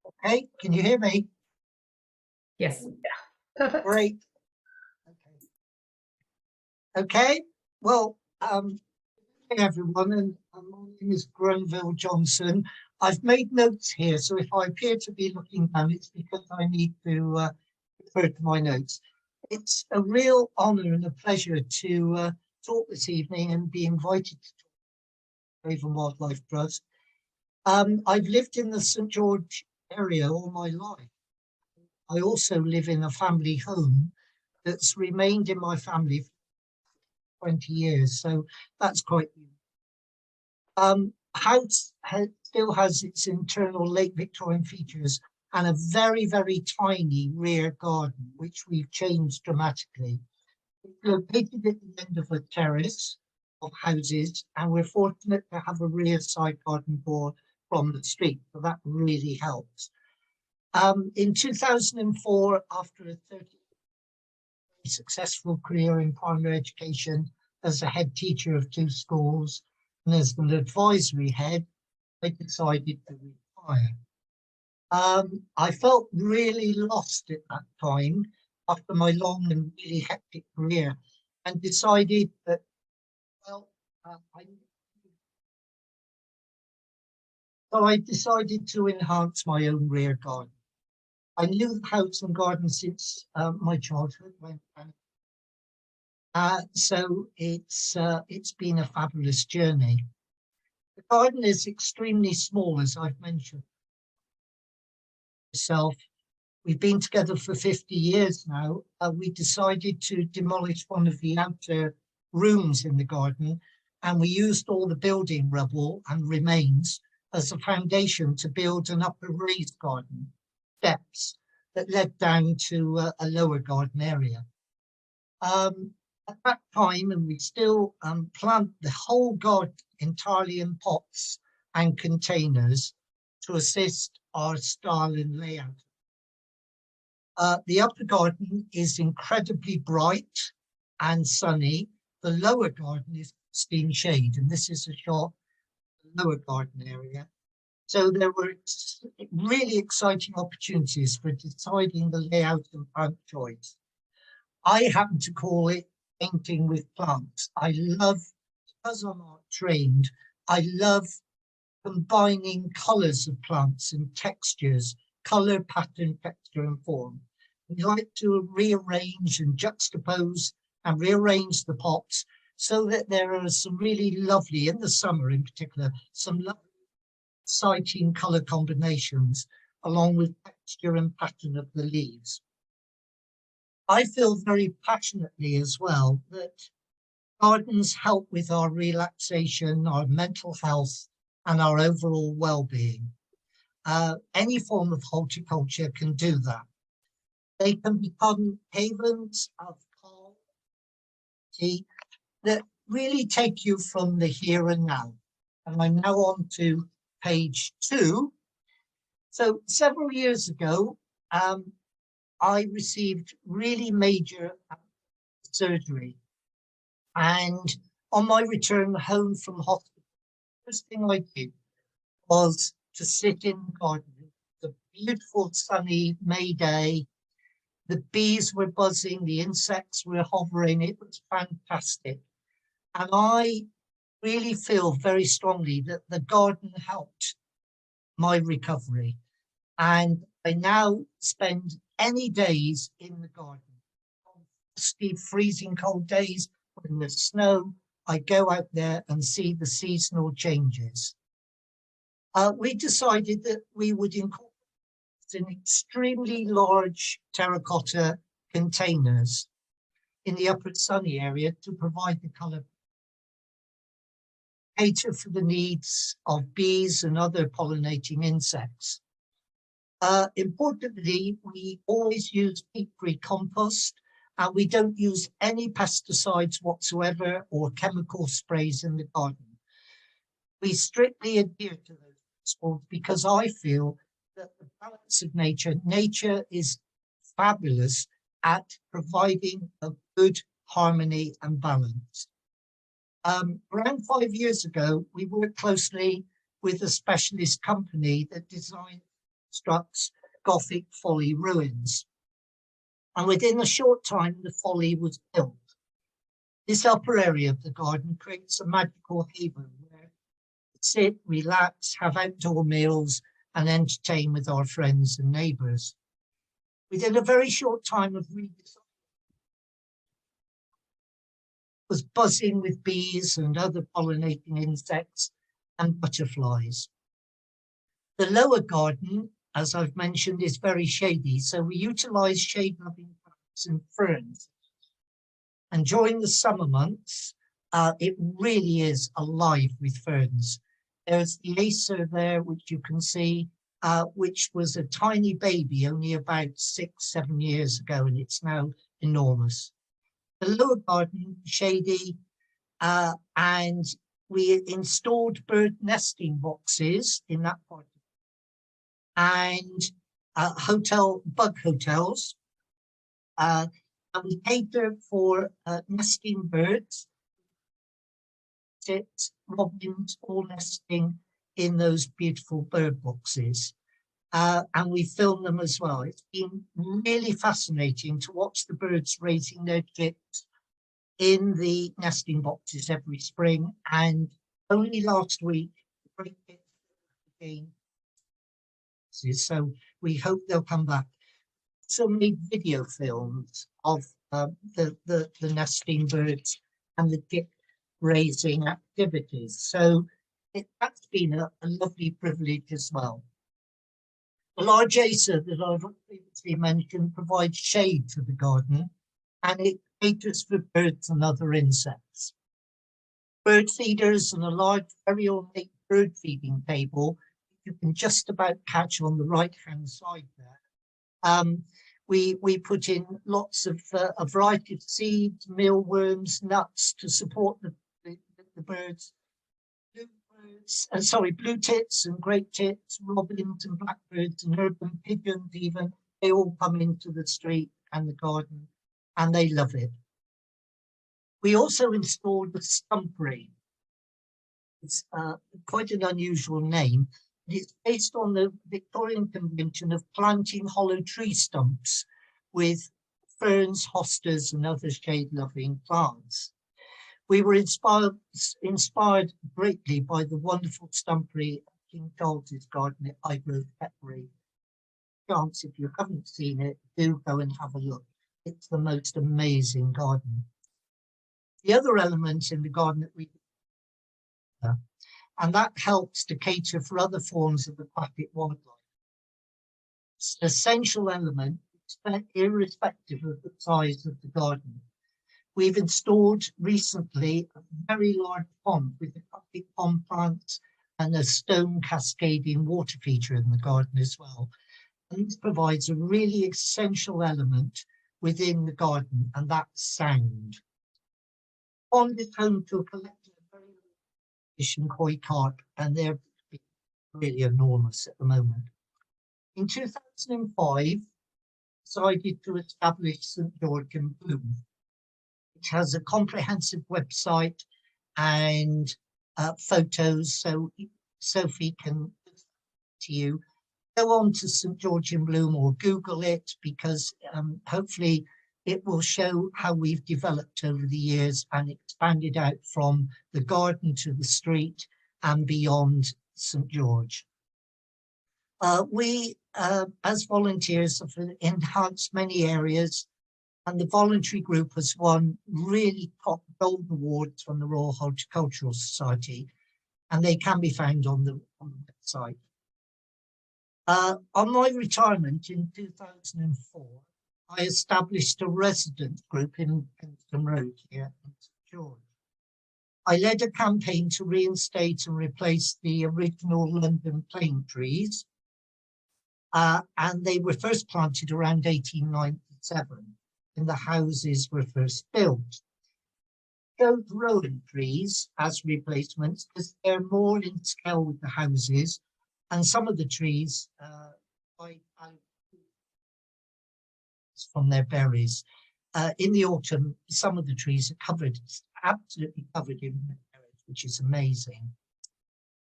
Okay, can you hear me? Yes. Yeah. Perfect. Great. Okay. Well, hey everyone, and my name is Grenville Johnson. I've made notes here, so if I appear to be looking down, it's because I need to refer to my notes. It's a real honour and a pleasure to talk this evening and be invited to talk to Avon Wildlife Trust. I've lived in the St George area all my life. I also live in a family home that's remained in my family for 20 years, so that's quite unique. House still has its internal late Victorian features and a very, very tiny rear garden, which we've changed dramatically. It's located at the end of a terrace of houses, and we're fortunate to have a rear side garden door from the street, so that really helps. In 2004, after a 30 successful career in primary education as a head teacher of 2 schools and as an advisory head, I decided to retire. I felt really lost at that time after my long and really hectic career, and decided that, well, so I decided to enhance my own rear garden. I knew the house and garden since my childhood, so it's been a fabulous journey. The garden is extremely small, as I've mentioned. Myself, we've been together for 50 years now. We decided to demolish one of the outer rooms in the garden, and we used all the building rubble and remains as a foundation to build an upper raised garden, steps that led down to a lower garden area. At that time, and we still plant the whole garden entirely in pots and containers to assist our style and layout. The upper garden is incredibly bright and sunny. The lower garden is steam shade, and this is a shot of the lower garden area. So there were really exciting opportunities for deciding the layout and plant choice. I happen to call it painting with plants. I love, because I'm art trained, I love combining colours of plants and textures, colour, pattern, texture and form. We like to rearrange and juxtapose and rearrange the pots so that there are some really lovely, in the summer in particular, some lovely exciting colour combinations along with texture and pattern of the leaves. I feel very passionately as well that gardens help with our relaxation, our mental health, and our overall well-being. Any form of horticulture can do that. They can become havens of calm that really take you from the here and now. And I'm now on to page 2. So several years ago, I received really major surgery. And on my return home from hospital, the first thing I did was to sit in the garden. The beautiful sunny May day, the bees were buzzing, the insects were hovering, it was fantastic. And I really feel very strongly that the garden helped my recovery. And I now spend any days in the garden. On frosty, freezing cold days when there's snow, I go out there and see the seasonal changes. We decided that we would incorporate in extremely large terracotta containers in the upper sunny area to provide the colour, cater for the needs of bees and other pollinating insects. Importantly, we always use peat-free compost, and we don't use any pesticides whatsoever or chemical sprays in the garden. We strictly adhere to those principles because I feel that the balance of nature is fabulous at providing a good harmony and balance. Around 5 years ago, we worked closely with a specialist company that designed reconstructs Gothic folly ruins. And within a short time, the folly was built. This upper area of the garden creates a magical haven where we sit, relax, have outdoor meals, and entertain with our friends and neighbours. Within a very short time of redesign, was buzzing with bees and other pollinating insects and butterflies. The lower garden, as I've mentioned, is very shady, so we utilise shade-loving plants and ferns. And during the summer months, it really is alive with ferns. There's the Acer there, which you can see, which was a tiny baby only about 6-7 years ago, and it's now enormous. The lower garden, shady, and we installed bird nesting boxes in that part, and bug hotels, and we cater for nesting birds, robins, all nesting in those beautiful bird boxes. And we film them as well. It's been really fascinating to watch the birds raising their chicks in the nesting boxes every spring. And only last week, the great again. So we hope they'll come back. So made video films of the nesting birds and the chick raising activities. So that's been a lovely privilege as well. The large acer that I've previously mentioned provides shade to the garden, and it caters for birds and other insects. Bird feeders and a large, very ornate bird feeding table you can just about catch on the right-hand side there. We put in lots of a variety of seeds, mealworms, nuts to support the birds. Blue tits and great tits, robins and blackbirds and urban pigeons even, they all come into the street and the garden and they love it. We also installed the stumpery. It's quite an unusual name. It's based on the Victorian convention of planting hollow tree stumps with ferns, hostas and other shade-loving plants. We were inspired greatly by the wonderful stumpery at King Charles's garden at Highgrove Peppery. Chance, if you haven't seen it, do go and have a look. It's the most amazing garden. The other element in the garden that we and that helps to cater for other forms of aquatic wildlife. It's an essential element, irrespective of the size of the garden. We've installed recently a very large pond with aquatic pond plants and a stone cascading water feature in the garden as well. And this provides a really essential element within the garden, and that's sound. The pond is home to a collection of very fish and koi carp, and they're really enormous at the moment. In 2005, decided to establish St George in Bloom. It has a comprehensive website and photos, so Sophie can to you. Go on to St George in Bloom or Google it, because hopefully it will show how we've developed over the years and expanded out from the garden to the street and beyond St George. We, as volunteers, have enhanced many areas, and the voluntary group has won really top gold awards from the Royal Horticultural Society, and they can be found on the website. On my retirement in 2004, I established a resident group in Penston Road here in St George. I led a campaign to reinstate and replace the original London plane trees, and they were first planted around 1897 when the houses were first built. Chose rowan trees as replacements because they're more in scale with the houses, and some of the trees from their berries. In the autumn, some of the trees are absolutely covered in berries, which is amazing.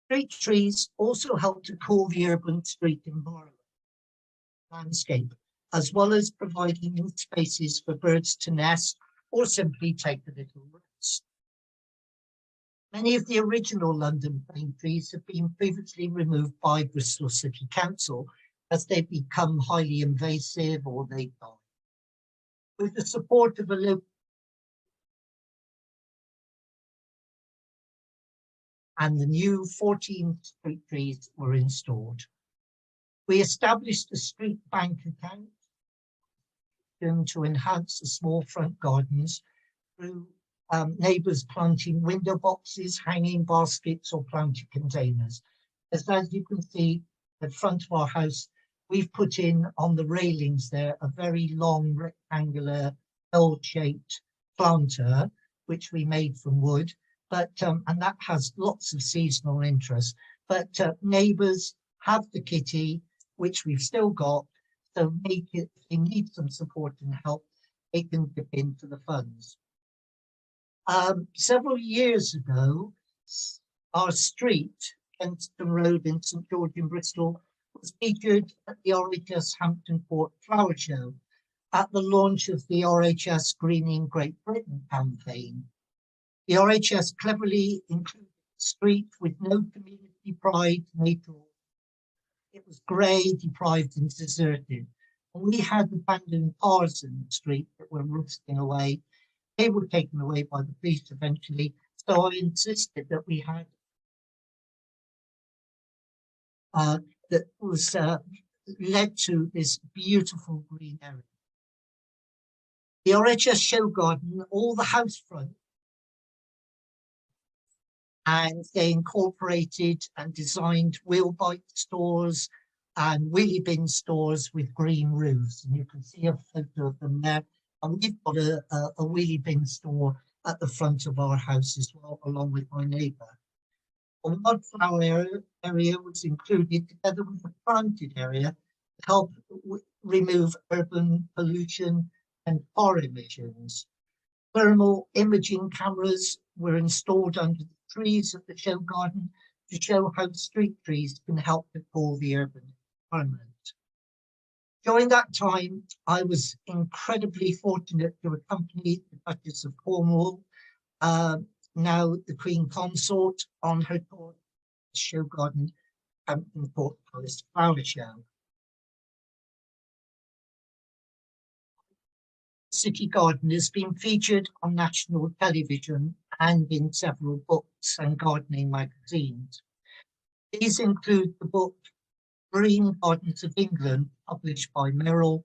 Street trees also help to cool the urban street environment. landscape, as well as providing spaces for birds to nest or simply take a little rest. Many of the original London plane trees have been previously removed by Bristol City Council as they become highly invasive or they die. With the support of a local and the new 14 street trees were installed. We established a street bank account to enhance the small front gardens through neighbours planting window boxes, hanging baskets or planting containers. As you can see at the front of our house, we've put in on the railings there a very long rectangular L-shaped planter, which we made from wood, but and that has lots of seasonal interest. But neighbours have the kitty, which we've still got, so if they need some support and help, they can dip into the funds. Several years ago, our street, Kensington Road in St George in Bristol, was featured at the RHS Hampton Court Flower Show at the launch of the RHS Greening Great Britain campaign. The RHS cleverly included the street with no community pride, nature. It was grey, deprived and deserted. And we had abandoned cars in the street that were rusting away. They were taken away by the police eventually. So I insisted that we had that was led to this beautiful green area. The RHS show garden, all the house front, and they incorporated and designed wheel bike stores and wheelie bin stores with green roofs. And you can see a photo of them there. And we've got a wheelie bin store at the front of our house as well, along with my neighbour. A wildflower area was included together with a planted area to help remove urban pollution and car emissions. Thermal imaging cameras were installed under the trees at the show garden to show how street trees can help to cool the urban environment. During that time, I was incredibly fortunate to accompany the Duchess of Cornwall, now the Queen Consort, on her tour to show garden Hampton Court Palace Flower Show. City Garden has been featured on national television and in several books and gardening magazines. These include the book Green Gardens of England, published by Merrill,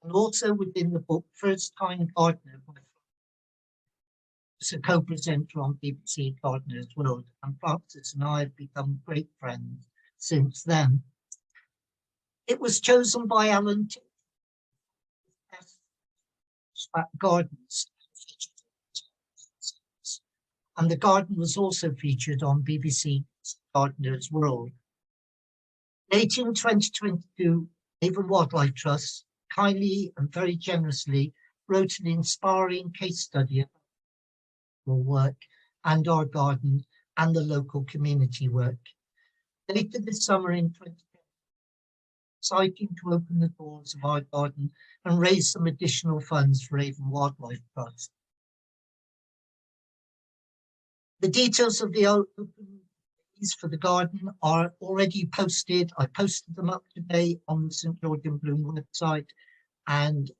and also within the book First Time Gardener by a co-presenter on BBC Gardener's World, and Francis and I have become great friends since then. It was chosen by Alan Gardens, and the garden was also featured on BBC Gardener's World. Late in 2022, Avon Wildlife Trust kindly and very generously wrote an inspiring case study about our work and our garden and the local community work. Later this summer in 2020, exciting to open the doors of our garden and raise some additional funds for Avon Wildlife Trust. The details of the open for the garden are already posted. I posted them up today on the St George and Bloom website, and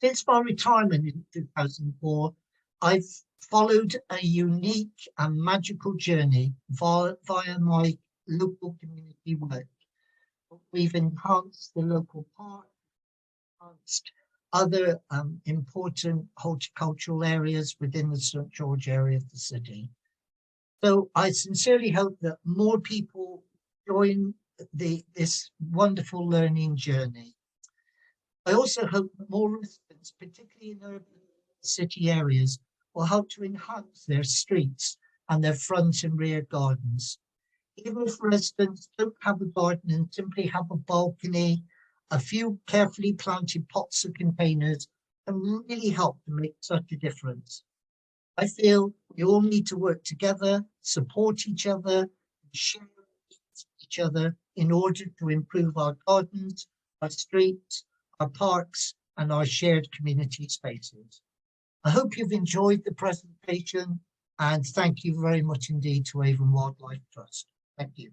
since my retirement in 2004, I've followed a unique and magical journey via my local community work. We've enhanced the local park, enhanced other important horticultural areas within the St George area of the city. So I sincerely hope that more people join this wonderful learning journey. I also hope that more residents, particularly in urban city areas, will help to enhance their streets and their front and rear gardens. Even if residents don't have a garden and simply have a balcony, a few carefully planted pots or containers can really help to make such a difference. I feel we all need to work together, support each other, share each other in order to improve our gardens, our streets, our parks, and our shared community spaces. I hope you've enjoyed the presentation, and thank you very much indeed to Avon Wildlife Trust. Thank you.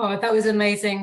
Oh, that was amazing.